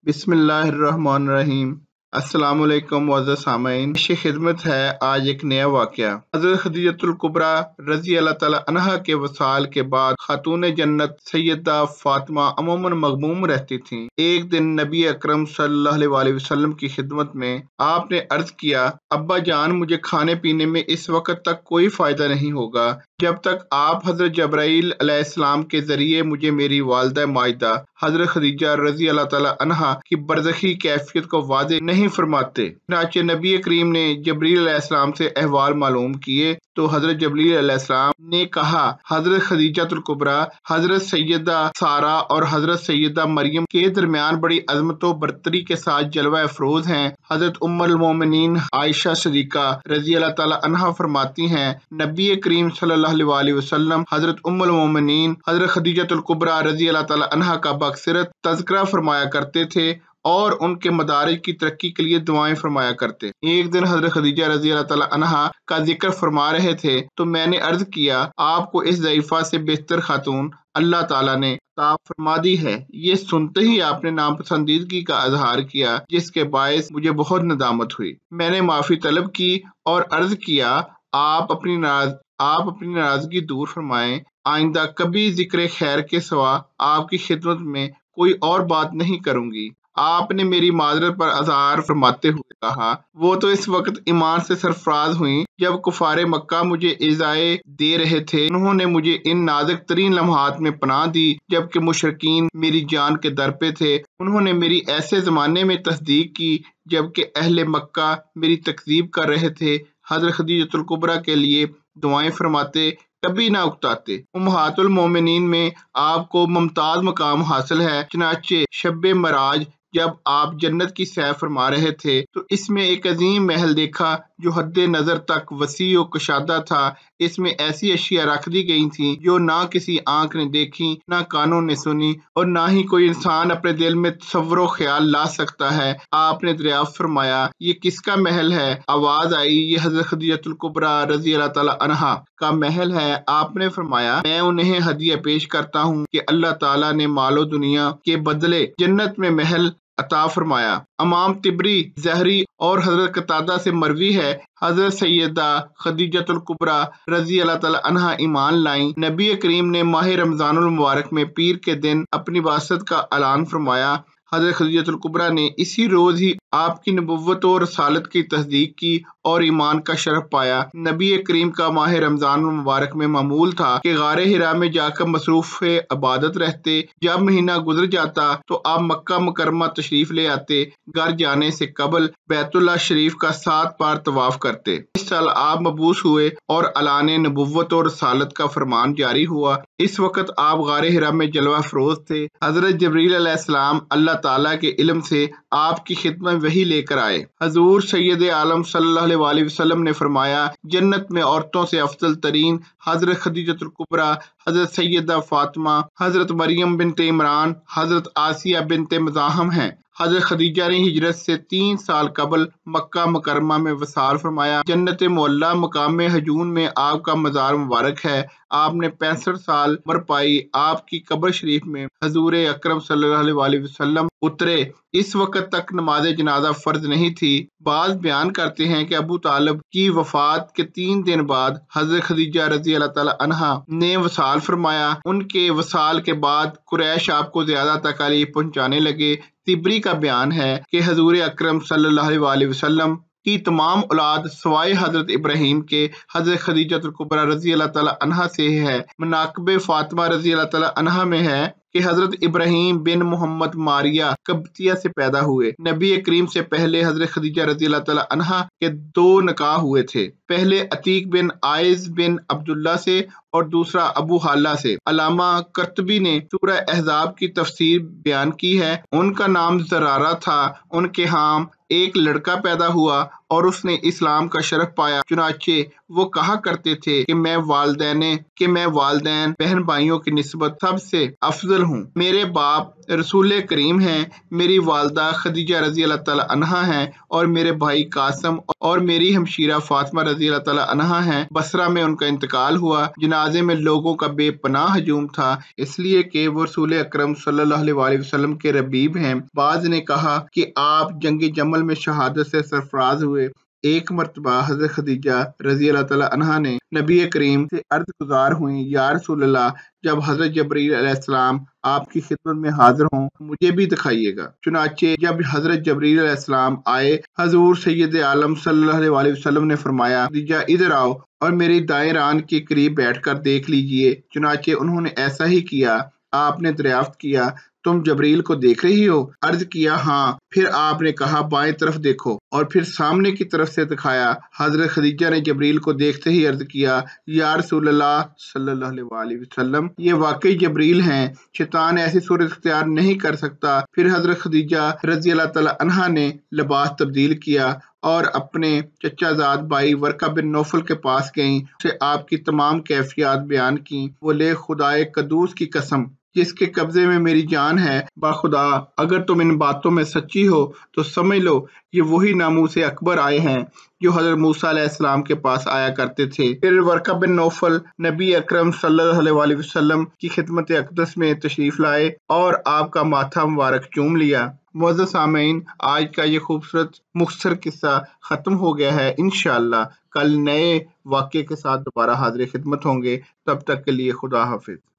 बिस्मिल्लाहिर्रहमानिर्रहीम। अस्सलाम वालेकुम मुअज़्ज़ज़ सामईन। पेश खिदमत है आज एक नया वाक़या। हज़रत खदीजतुल कुबरा रज़ी अल्लाह तआला अन्हा के वसाल के बाद खातून जन्नत सैयदा फातिमा अमूमन मग़मूम रहती थीं। एक दिन नबी अकरम सल्लल्लाहु अलैहि वसल्लम की खिदमत में आपने अर्ज़ किया, अब्बा जान, मुझे खाने पीने में इस वक़्त तक कोई फ़ायदा नहीं होगा जब तक आप हज़रत जब्राईल अलैहिस्सलाम के ज़रिए मुझे मेरी वालिदा माजिदा हज़रत खदीजा रज़ी अल्लाह तआला अन्हा की बरज़खी कैफियत को वाज़ेह नहीं फरमाते। चुनांचे नबी करीम ने जब्रील अलैहिस्सलाम से अहवाल मालूम किए तो हज़रत जब्रील अलैहिस्सलाम ने कहा, हज़रत खदीजतुल कुबरा हज़रत सैयदा सारा और हज़रत सैयदा मरियम के दरमियान बड़ी अज़मत व बरतरी के साथ जलवा अफरोज़ हैं। हज़रत उम्मुल मोमिनीन आयशा सिद्दीक़ा रज़ी अल्लाह तआला अन्हा फरमाती हैं, नबी करीम सल्लल्लाहु अलैहि वसल्लम हज़रत उम्मुल मोमिनीन हज़रत खदीजतुल कुबरा रज़ी अल्लाह तआला अन्हा का बअक्सरत तज़किरा फरमाया करते थे और उनके मदारिज की तरक्की के लिए दुआएं फरमाया करते। एक दिन हज़रत खदीजा रज़ी अल्लाह तआला अन्हा का जिक्र फरमा रहे थे तो मैंने अर्ज किया, आपको इस ज़ईफ़ा से बेहतर खातून अल्लाह ताला ने अता फरमा दी है। ये सुनते ही आपने नापसंदीदगी का इजहार किया, जिसके बायस मुझे बहुत नदामत हुई। मैंने माफ़ी तलब की और अर्ज किया, आप अपनी नाराजगी दूर फरमाएं। आइंदा कभी जिक्र खैर के सिवा आपकी खिदमत में कोई और बात नहीं करूंगी। आपने मेरी माजरत पर अज़हार फरमाते हुए कहा, वो तो इस वक्त ईमान से सरफराज हुई जब कुफारे मक्का मुझे इज़ाए दे रहे थे। उन्होंने मुझे इन नाजुक तरीन लम्हात में पनाह दी जबकि मुशरिकीन मेरी जान के दर पे थे। उन्होंने मेरी ऐसे ज़माने में तस्दीक की जबकि अहले मक्का मेरी तकज़ीब कर रहे थे। हज़रत खदीजतुल कुबरा के लिए दुआएं फरमाते, कभी ना उकताते। उम्महातुल मोमिनीन में आपको मुमताज मकाम हासिल है। चुनांचे शब्बे मराज जब आप जन्नत की सैर फरमा रहे थे तो इसमें एक अजीम महल देखा जो हद नजर तक वसी और कुशादा था। इसमें ऐसी अशिया रख दी गई थी जो ना किसी आंख ने देखी, ना कानों ने सुनी और ना ही कोई इंसान अपने दिल में तसव्वुर ख्याल ला सकता है। आपने दरियाफ्त फरमाया, ये किसका महल है? आवाज आई, ये हज़रत खदीजतुल कुबरा रज़ी अल्लाह तआला अन्हा का महल है। आपने फरमाया, मैं उन्हें हदिया पेश करता हूँ कि अल्लाह ताला ने मालो दुनिया के बदले जन्नत में महल अता फरमाया। इमाम तिबरी, ज़हरी और हज़रत कतादा से मरवी है, हज़रत सैयदा खदीजतुल कुबरा रज़ी अल्लाह तआला अन्हा ईमान लाई। नबी करीम ने माह रमज़ानुल मुबारक में पीर के दिन अपनी वासत का ऐलान फरमाया। हज़रत खदीजतुल कुबरा ने इसी रोज ही आपकी नबुव्वत और रसालत की तस्दीक की और ईमान का शरफ पाया। नबी करीम का माह रमज़ान मुबारक में मामूल था कि गारे हिरा में जाकर मसरूफ इबादत रहते। जब महीना गुजर जाता तो आप मक्का मुकरमा तशरीफ ले आते। घर जाने से कबल बैतुल्लाह शरीफ का 7 बार तवाफ करते। इस साल आप मबूस हुए और अलाने नबुव्वत और रसालत का फरमान जारी हुआ। इस वक्त आप गारे हिरा में जलवा फरोज थे। हज़रत जब्रील अलैहिस्सलाम अल्लाह ताला के इल्म से आपकी खिदमत वही लेकर आए। हजूर सैयद आलम सल्लल्लाहु अलैहि वसल्लम ने फरमाया, जन्नत में औरतों से अफजल तरीन हज़रत खदीजतुल कुबरा, हज़रत सैयदा फातिमा, हज़रत मरियम बिनते इमरान, हज़रत आसिया बिनते मज़ाहम हैं। हज़रत खदीजा ने हिजरत से 3 साल कबल मक्का मुकरमा में वसाल फरमाया। जन्नत मुअल्ला मकाम हजून में आपका मज़ार मुबारक है। आपने 65 साल उम्र पाई। आपकी कब्र शरीफ में हजूर अकरम सल्लल्लाहु अलैहि वसल्लम उतरे। इस वक्त तक नमाज जनाजा फर्ज नहीं थी। बाज बयान करते हैं कि अबू तालिब की वफात के 3 दिन बाद हज़रत खदीजा रज़ी अल्लाह तआला अन्हा ने वसाल फरमाया। उनके वसाल के बाद कुरैश आपको ज्यादा तकलीफ पहुंचाने लगे। तिबरी का बयान है कि हजूर अकरम सल्लल्लाहु अलैहि वसल्लम की तमाम औलाद सवाए हजरत इब्राहीम के हजरत खदीजतुल कुबरा रज़ी अल्लाह तआला अन्हा से है। मनाक़िब फातिमा रज़ी अल्लाह तआला अन्हा में है कि हजरत इब्राहीम बिन मोहम्मद मारिया कब्तिया से पैदा हुए। नबी करीम से पहले हजरत खदीजा रज़ी अल्लाह तआला अन्हा के 2 निकाह हुए थे। पहले अतीक बिन आइज बिन अब्दुल्ला से और दूसरा अबू हाला से। अलामा कर्तबी ने सूरह अहज़ाब की तफसीर बयान की है। उनका नाम ज़रारा था। उनके यहाँ एक लड़का पैदा हुआ اور اس نے اسلام کا شرف پایا۔ چنانچہ وہ کہا کرتے تھے کہ میں والدین بہن بھائیوں کی نسبت سب سے افضل ہوں۔ میرے باپ رسول کریم ہیں، میری والدہ خدیجہ رضی اللہ تعالی عنہا ہیں، اور میرے بھائی قاسم اور میری ہمشیرہ فاطمہ رضی اللہ تعالی عنہا ہیں۔ بصرہ میں ان کا انتقال ہوا۔ جنازے میں لوگوں کا بے پناہ ہجوم تھا، اس لیے کہ وہ رسول اکرم صلی اللہ علیہ وسلم کے ربیب ہیں۔ بعض نے کہا کہ آپ جنگ جمل میں شہادت سے سرفراز ہوئے۔ ایک مرتبہ حضرت خدیجہ رضی اللہ تعالی عنہا نے نبی کریم سے عرض گزار ہوئیں، یا رسول اللہ، جب حضرت جبرائیل علیہ السلام آپ کی خدمت میں حاضر ہوں مجھے بھی دکھائیے گا۔ چنانچہ جب حضرت جبرائیل علیہ السلام آئے، حضور سید عالم صلی اللہ علیہ وسلم نے فرمایا، خدیجہ ادھر آؤ اور میری دائیں ران کے قریب بیٹھ کر دیکھ لیجئے۔ چنانچہ انہوں نے ایسا ہی کیا۔ آپ نے دریافت کیا، تم جبرائیل کو دیکھ رہی ہو؟ عرض کیا، ہاں۔ پھر آپ نے کہا، بائیں طرف دیکھو، اور پھر سامنے کی طرف سے دکھایا۔ حضرت خدیجہ نے جبرائیل کو دیکھتے ہی عرض کیا، یا رسول اللہ صلی اللہ علیہ وسلم، یہ واقعی جبرائیل ہیں، شیطان ایسی صورت اختیار نہیں کر سکتا۔ پھر حضرت خدیجہ رضی اللہ تعالی عنہا نے لباس تبدیل کیا اور اپنے چچا زاد بھائی ورقہ بن نوفل کے پاس گئیں، اسے آپ کی تمام کیفیات بیان کی۔ بولے، خدائے قدوس کی قسم جس کے قبضے میں میری جان ہے، باخدا اگر تم ان باتوں میں سچی ہو تو سمجھ لو یہ وہی ناموس اکبر آئے ہیں جو حضرت موسیٰ علیہ السلام کے پاس آیا کرتے تھے۔ پھر ورقہ بن نوفل نبی اکرم صلی اللہ علیہ وسلم کی خدمت اقدس میں تشریف لائے اور آپ کا ماتھا مبارک چوم لیا۔ معزز سامعین، آج کا یہ خوبصورت مختصر قصہ ختم ہو گیا ہے۔ انشاءاللہ کل نئے واقعے کے ساتھ دوبارہ حاضر خدمت ہوں گے۔ تب تک کے لیے خدا حافظ۔